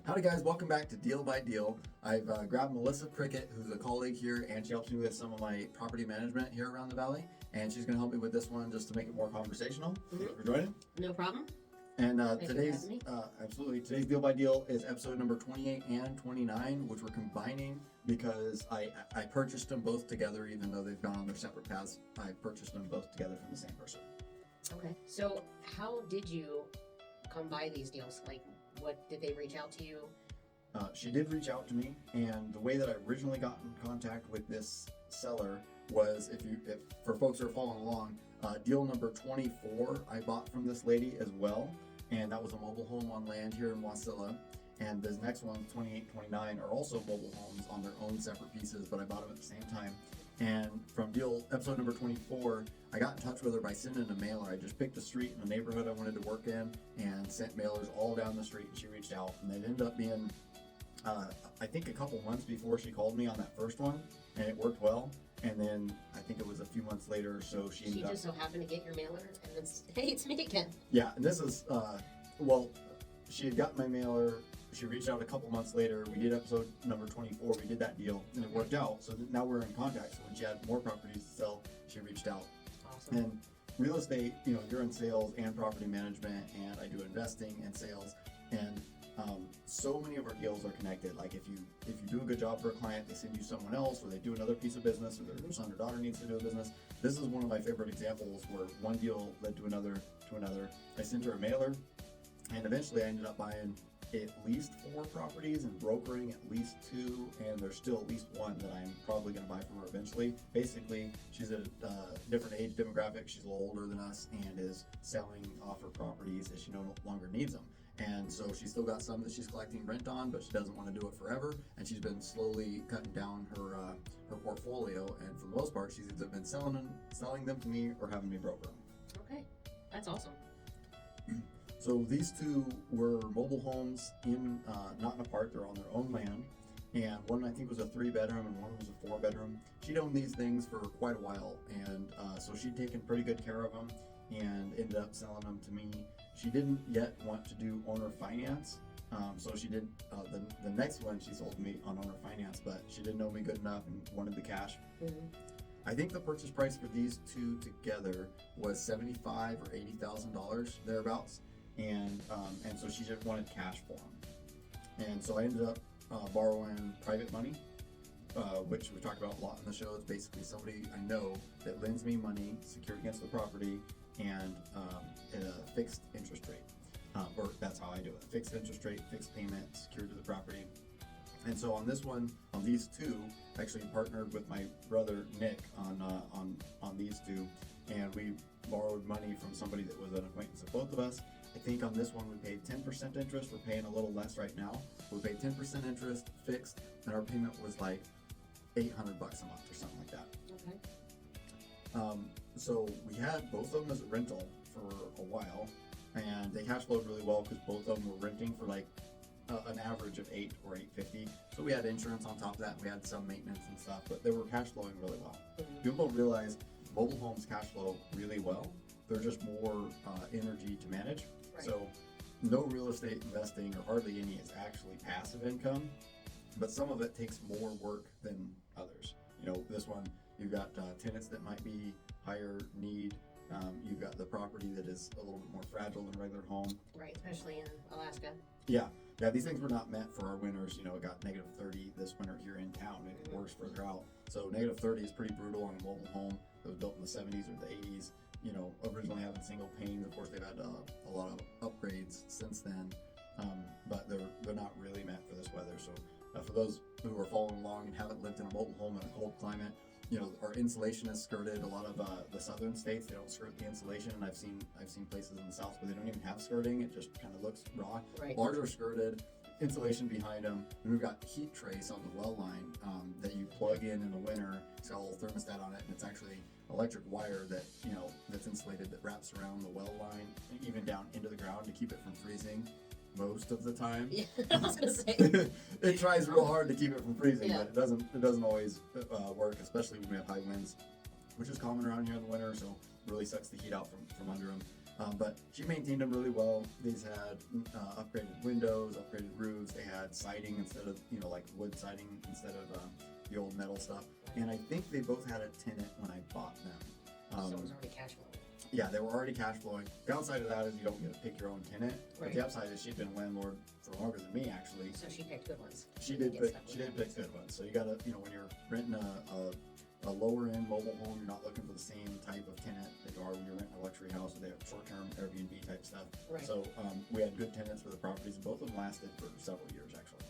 Howdy guys, welcome back to Deal by Deal. I've grabbed Melissa Cricket, who's a colleague here, and she helps me with some of my property management here around the valley. And she's going to help me with this one just to make it more conversational. Thank you for joining. No problem. And Thanks for today's, having me. today's Deal by Deal is episode number 28 and 29, which we're combining because I purchased them both together, even though they've gone on their separate paths. I purchased them both together from the same person. Okay. So how did you come by these deals? Like, what did they reach out to you? She did reach out to me, and the way that I originally got in contact with this seller was, if for folks who are following along, deal number 24 I bought from this lady as well, and that was a mobile home on land here in Wasilla. And this next one, 28, 29, are also mobile homes on their own separate pieces, but I bought them at the same time. And from episode number 24, I got in touch with her by sending a mailer. I just picked a street in the neighborhood I wanted to work in and sent mailers all down the street, and she reached out. And it ended up being, I think, a couple months before she called me on that first one, and it worked well. And then I think it was a few months later or so she ended up... just so happened to get your mailer and then, hey, it's me again. Yeah, and this is, she had got my mailer. She reached out a couple months later. We did episode number 24. We did that deal, and it worked out. So now we're in contact. So when she had more properties to sell, she reached out. Awesome. And real estate, you're in sales and property management, and I do investing and sales. And so many of our deals are connected. Like if you do a good job for a client, they send you someone else, or they do another piece of business, or their son or daughter needs to do a business. This is one of my favorite examples where one deal led to another to another. I sent her a mailer, and eventually I ended up buying at least 4 properties and brokering at least 2, and there's still at least 1 that I'm probably going to buy from her eventually. Basically, she's a different age demographic. She's a little older than us and is selling off her properties as she no longer needs them. And so she's still got some that she's collecting rent on, but she doesn't want to do it forever. And she's been slowly cutting down her portfolio. And for the most part, she's either been selling them to me or having me broker them. Okay, that's awesome. So these 2 were mobile homes not in a park, they're on their own land. And one I think was a 3-bedroom and one was a 4-bedroom. She'd owned these things for quite a while, and so she'd taken pretty good care of them and ended up selling them to me. She didn't yet want to do owner finance, so she did the next one she sold to me on owner finance, but she didn't know me good enough and wanted the cash. Mm-hmm. I think the purchase price for these 2 together was $75,000 or $80,000 thereabouts. And so she just wanted cash for them. And so I ended up borrowing private money, which we talked about a lot in the show. It's basically somebody I know that lends me money secured against the property and at a fixed interest rate. Or that's how I do it. Fixed interest rate, fixed payment, secured to the property. And so on this one, on these 2, I actually partnered with my brother Nick on these 2, and we borrowed money from somebody that was an acquaintance of both of us. I think on this one we paid 10% interest. We're paying a little less right now. We paid 10% interest fixed, and our payment was like $800 a month or something like that. Okay. So we had both of them as a rental for a while, and they cash flowed really well because both of them were renting for like an average of $800 or $850. So we had insurance on top of that, and we had some maintenance and stuff, but they were cash flowing really well. Mm-hmm. People don't realize mobile homes cash flow really well. They're just more energy to manage. Right. So no real estate investing, or hardly any, is actually passive income, but some of it takes more work than others. This one, you've got tenants that might be higher need. You've got the property that is a little bit more fragile than a regular home. Right, especially in Alaska. Yeah, these things were not meant for our winters. It got -30 this winter here in town. It works further out. So -30 is pretty brutal on a mobile home that was built in the 70s or the 80s. Originally having single panes. Of course, they've had a lot of upgrades since then, but they're not really meant for this weather. So for those who are following along and haven't lived in a mobile home in a cold climate, our insulation is skirted. A lot of the southern states, they don't skirt the insulation, and I've seen places in the south where they don't even have skirting. It just kind of looks raw. Right. Ours are skirted, insulation behind them, and we've got heat trace on the well line that you plug in the winter. It's got a little thermostat on it, and it's actually electric wire that that's insulated that wraps around the well line, even down into the ground to keep it from freezing. Most of the time. Yeah, I was gonna say. It tries real hard to keep it from freezing, Yeah. but it doesn't always work, especially when we have high winds, which is common around here in the winter. So it really sucks the heat out from under them. But she maintained them really well. These had upgraded windows, upgraded roofs. They had siding instead of, like wood siding instead of the old metal stuff. And I think they both had a tenant when I bought them. So it was already cash flow. Yeah, they were already cash flowing. Downside of that is you don't get to pick your own tenant. But Right. the upside is she'd been landlord for longer than me, actually. So she picked good ones. She didn't did get pick. stuck She with did them. pick good ones. So you gotta, when you're renting a lower end mobile home, you're not looking for the same type of tenant that you are when you're renting a luxury house or they have short term Airbnb type stuff. Right. So we had good tenants for the properties, and both of them lasted for several years actually.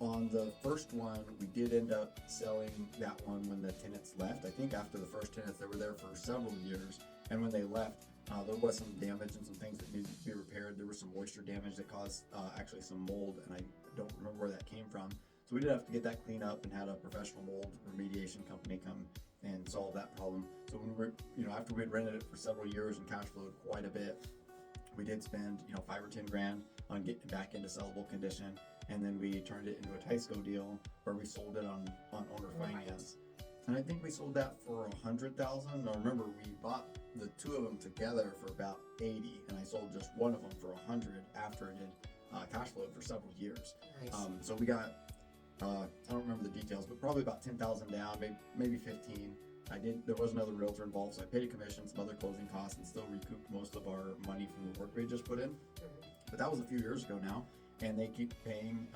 On the first one, we did end up selling that one when the tenants left. I think after the first tenants, they were there for several years, and when they left, there was some damage and some things that needed to be repaired. There was some moisture damage that caused actually some mold, and I don't remember where that came from. So we did have to get that cleaned up and had a professional mold remediation company come and solve that problem. So when we were, after we had rented it for several years and cash flowed quite a bit, we did spend, $5 or $10 grand on getting it back into sellable condition. And then we turned it into a Tysco deal where we sold it on owner finance. And I think we sold that for $100,000. Now remember, we bought the two of them together for about 80, and I sold just one of them for 100 after it had cash flowed for several years. Nice. So we got, I don't remember the details, but probably about 10,000 down, maybe 15. There was another realtor involved, so I paid a commission, some other closing costs, and still recouped most of our money from the work we had just put in. But that was a few years ago now, and they keep paying.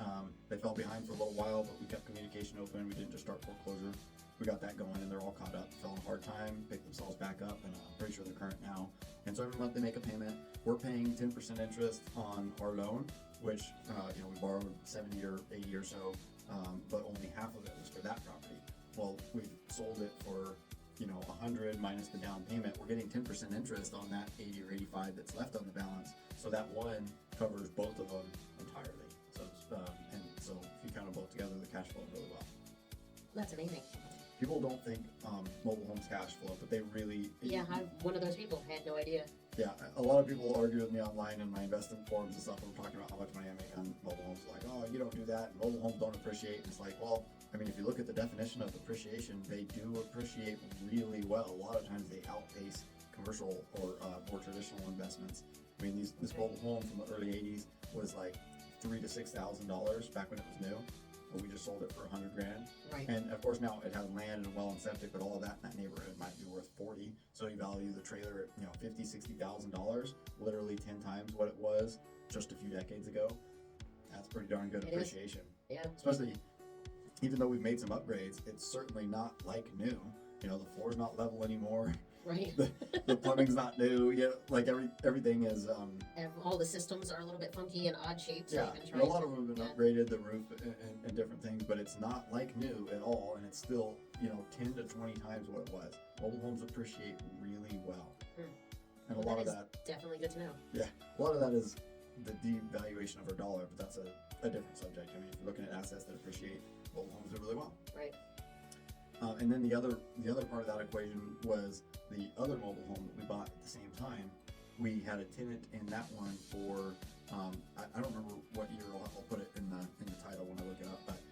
They fell behind for a little while, but we kept communication open. We didn't just start foreclosure. We got that going, and they're all caught up. Fell on a hard time, picked themselves back up, and I'm pretty sure they're current now. And so every month they make a payment. We're paying 10% interest on our loan, which we borrowed 70 or 80 or so, but only half of it was for that property. Well, we've sold it for 100 minus the down payment. We're getting 10% interest on that 80 or 85 that's left on the balance. So that one covers both of them entirely. So and so if you count them both together, the cash flow really well. That's amazing. People don't think mobile homes cash flow, but they really. Yeah, I'm one of those people. Had no idea. Yeah, a lot of people argue with me online in my investment forums and stuff. I'm talking about how much money I make on mobile homes. Like, oh, you don't do that. And mobile homes don't appreciate. And it's like, well, if you look at the definition of appreciation, they do appreciate really well. A lot of times they outpace commercial or more traditional investments. This mobile home from the early '80s was like $3,000 to $6,000 back when it was new. But we just sold it for 100 grand. Right. And of course now it has land and well and septic, but all of that in that neighborhood might be worth 40. So you value the trailer at $50,000-$60,000, literally 10 times what it was just a few decades ago. That's pretty darn good It is. appreciation. Yeah. Especially even though we've made some upgrades, it's certainly not like new. The floor's not level anymore. Right. The plumbing's not new. Like everything is. And all the systems are a little bit funky and odd shapes. Yeah, Even and a lot of them have been yeah. upgraded, the roof and different things, but it's not like new at all, and it's still 10 to 20 times what it was. Mobile homes appreciate really well, and a lot of that, Definitely good to know. yeah, a lot of that is the devaluation of our dollar, but that's a different subject. If you're looking at assets that appreciate, mobile homes do really well. Right. And then the other part of that equation was the other mobile home that we bought at the same time. We had a tenant in that one for I don't remember what year. I'll put it in the title when I look it up. But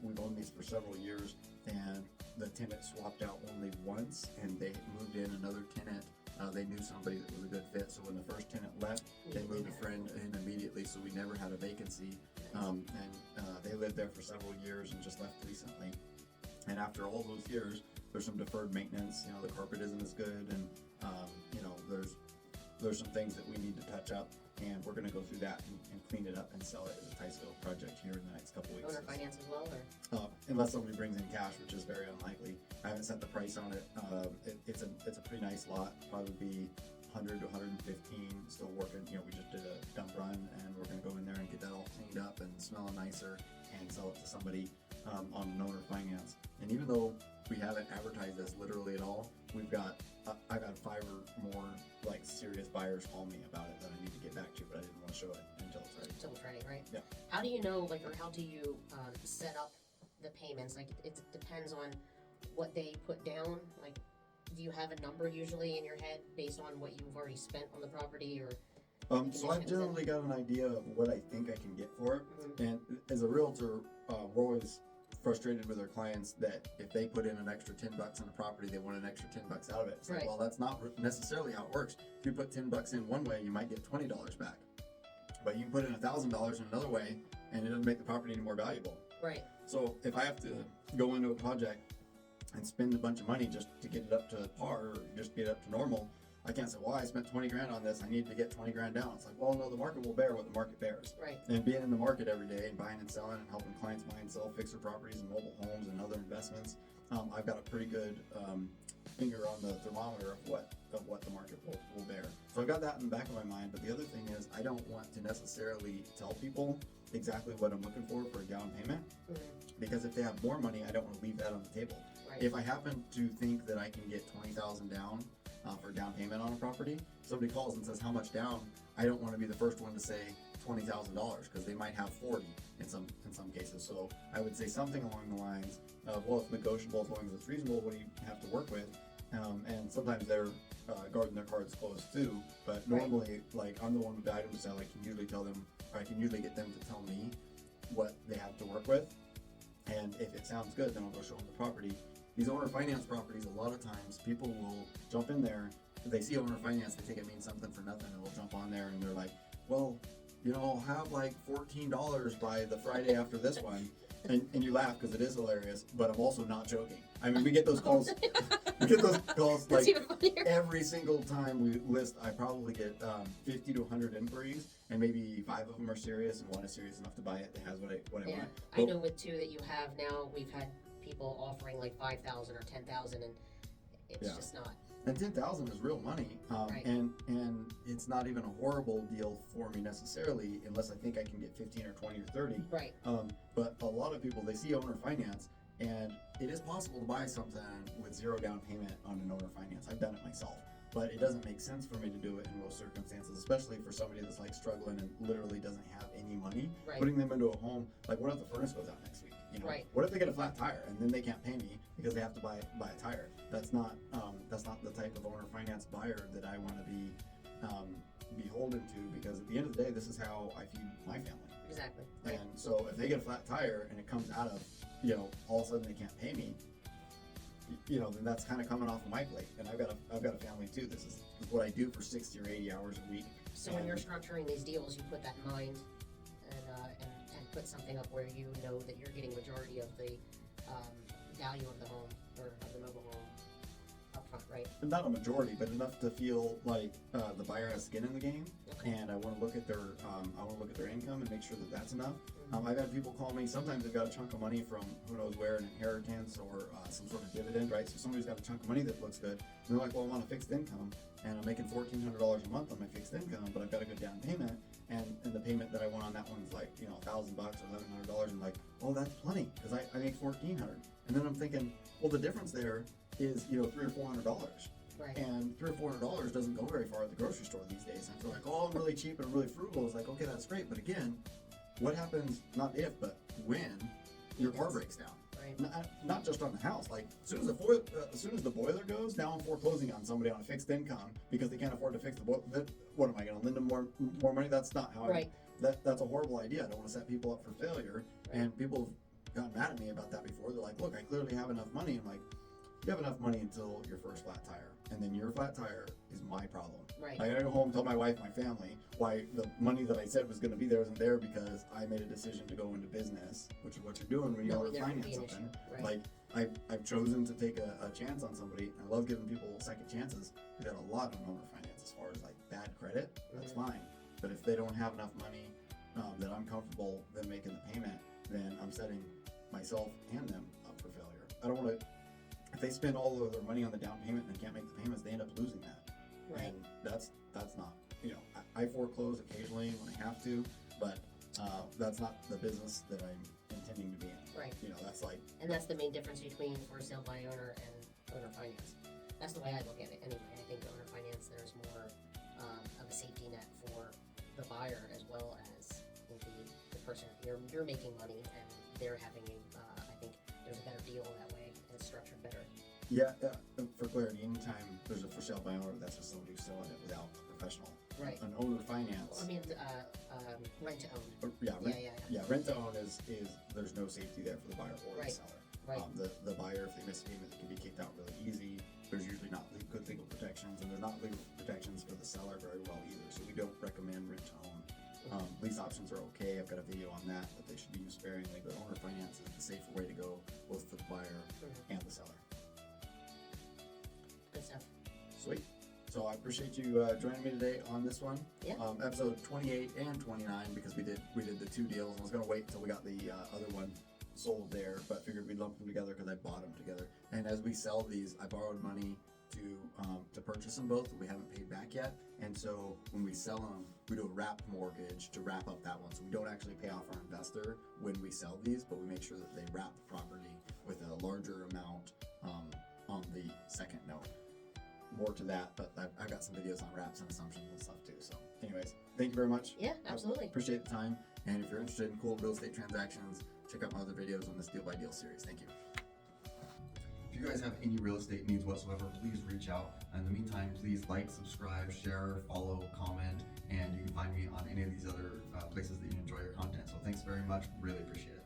we've owned these for several years, and the tenant swapped out only once, and they moved in another tenant. They knew somebody that was a good fit, so when the first tenant left, they moved a friend in immediately, so we never had a vacancy. And they lived there for several years and just left recently. And after all those years, there's some deferred maintenance. The carpet isn't as good, and there's some things that we need to touch up, and we're going to go through that and clean it up and sell it as a Tysco project here in the next couple weeks. Owner finance as well, or Unless somebody brings in cash, which is very unlikely. I haven't set the price on it. It's a pretty nice lot. Probably be 100 to 115. Still working. We just did a dump run, and we're going to go in there and get that all cleaned up and smelling nicer, and sell it to somebody on an owner finance. And even though we haven't advertised this literally at all, I've had 5 or more like serious buyers call me about it that I need to get back to, but I didn't want to show it until it's ready. until it's ready, right? Yeah. How do you know, or how do you set up the payments? Like, it depends on what they put down. Like, do you have a number usually in your head based on what you've already spent on the property, or? So I've generally got an idea of what I think I can get for it. Mhm. And as a realtor, we're always frustrated with their clients that if they put in an extra $10 in a property, they want an extra $10 out of it. It's like, Right. well, that's not necessarily how it works. If you put $10 in one way, you might get $20 back, but you can put in $1,000 in another way, and it doesn't make the property any more valuable. Right. So if I have to go into a project and spend a bunch of money just to get it up to par or just get it up to normal, I can't say, well, I spent 20 grand on this, I need to get 20 grand down. It's like, well, no, the market will bear what the market bears. Right. And being in the market every day and buying and selling and helping clients buy and sell fixer properties and mobile homes and other investments, I've got a pretty good finger on the thermometer of what the market will bear. So I've got that in the back of my mind. But the other thing is, I don't want to necessarily tell people exactly what I'm looking for a down payment, because if they have more money, I don't want to leave that on the table. Right. If I happen to think that I can get 20,000 down for down payment on a property, somebody calls and says how much down, I don't want to be the first one to say $20,000 because they might have 40 in some cases. So I would say something along the lines of, well, it's negotiable as long as it's reasonable. What do you have to work with? And sometimes they're guarding their cards close too. But normally, like, I'm the one with the item to sell. I can usually tell them, or I can usually get them to tell me what they have to work with. And if it sounds good, then I'll go show them the property. These owner finance properties, a lot of times people will jump in there. If they see owner finance, they think it means something for nothing, and they'll jump on there and they're like, well, you know, I'll have like $14 by the Friday after this one. And you laugh because it is hilarious, but I'm also not joking. I mean, we get those calls. That's like even funnier. every single time we list. I probably get 50 to 100 inquiries, and maybe 5 of them are serious, and 1 is serious enough to buy it. That has what I Yeah, want. I know with 2 that you have now, we've had people offering like 5,000 or 10,000, and it's Yeah. just not. And 10,000 is real money, Right. and it's not even a horrible deal for me necessarily, unless I think I can get 15 or 20 or 30. Right. But a lot of people, they see owner finance, and it is possible to buy something with 0 down payment on an owner finance. I've done it myself, but it doesn't make sense for me to do it in most circumstances, especially for somebody that's like struggling and literally doesn't have any money. Right. Putting them into a home, like what if the furnace goes out next week? You know, Right. what if they get a flat tire and then they can't pay me because they have to buy a tire? That's not the type of owner finance buyer that I want to be beholden to, because at the end of the day, this is how I feed my family. Exactly. Right. And so if they get a flat tire and it comes out of, you know, all of a sudden they can't pay me, you know, then that's kind of coming off of my plate. And I've got a family too. This is what I do for 60 or 80 hours a week. So when you're structuring these deals, you put that in mind, and put something up where you know that you're getting majority of the value of the home or of the mobile home up front, right? Not a majority, but enough to feel like the buyer has skin in the game, Okay. and I want to look at their income and make sure that that's enough. I've had people call me. Sometimes they've got a chunk of money from who knows where, an inheritance or some sort of dividend, right? So somebody's got a chunk of money that looks good, and they're like, "Well, I want a fixed income, and I'm making $1,400 a month on my fixed income, but I've got a good down payment, and the payment that I want on that one's like, you know, $1,000 or $1,100." And like, "Oh, that's plenty because I make $1,400." And then I'm thinking, well, the difference there is, you know, $300 or $400. Right. And $300 or $400 doesn't go very far at the grocery store these days. And if they're like, "Oh, I'm really cheap and I'm really frugal," it's like, okay, that's great. But again, what happens, not if, but when your car breaks down? Right. Not just on the house. Like, as soon as the boiler goes, now I'm foreclosing on somebody on a fixed income because they can't afford to fix the boiler. What am I going to lend them more money? That's not how Right. That's a horrible idea. I don't want to set people up for failure. Right. And people have gotten mad at me about that before. They're like, "Look, I clearly have enough money." I'm like, "You have enough money until your first flat tire, and then your flat tire is my problem." Right. I gotta go home and tell my wife, my family, why the money that I said was gonna be there isn't there, because I made a decision to go into business, which is what you're doing when you Knowing want to there could finance be an something. issue, right. Like, I've chosen to take a chance on somebody. I love giving people second chances. We got a lot of owner finance as far as like bad credit. That's fine. But if they don't have enough money that I'm comfortable them making the payment, then I'm setting myself and them up for failure. I don't want to. If they spend all of their money on the down payment and they can't make the payments, they end up losing that. Right. And that's not, you know, I foreclose occasionally when I have to, but that's not the business that I'm intending to be in. Right. You know, that's like, And that's the main difference between for sale by owner and owner finance. That's the way I look at it anyway. I think owner finance, there's more of a safety net for the buyer as well as the person. You're making money and they're having I think there's a better deal that way and it's structured better. yeah, for clarity, anytime there's a for sale by owner, that's just somebody who's selling it without a professional. Right. An owner finance. I mean, rent to own. Yeah, Yeah, rent, yeah, yeah, rent to own is there's no safety there for the buyer or the Right, seller. right. The buyer, if they miss a payment, they can be kicked out really easy. There's usually not good legal protections, and there's not legal protections for the seller very well either. So we don't recommend rent to own. Lease options are okay. I've got a video on that, but they should be used sparingly. But owner finance is the safer way to go, both for the buyer and the seller. Good stuff. Sweet. So I appreciate you joining me today on this one. Yeah. Episode 28 and 29, because we did the two deals. I was gonna wait until we got the other one sold there, but figured we'd lump them together because I bought them together. And as we sell these, I borrowed money to purchase them both. We haven't paid back yet, and so when we sell them, we do a wrap mortgage to wrap up that one. So we don't actually pay off our investor when we sell these, but we make sure that they wrap the property with a larger amount on the second note. More to that, but I've got some videos on wraps and assumptions and stuff too. So anyways, thank you very much. Yeah, absolutely. Appreciate the time. And if you're interested in cool real estate transactions, check out my other videos on this Deal by Deal series. Thank you. If you guys have any real estate needs whatsoever, please reach out. In the meantime, please like, subscribe, share, follow, comment, and you can find me on any of these other places that you enjoy your content. So thanks very much. Really appreciate it.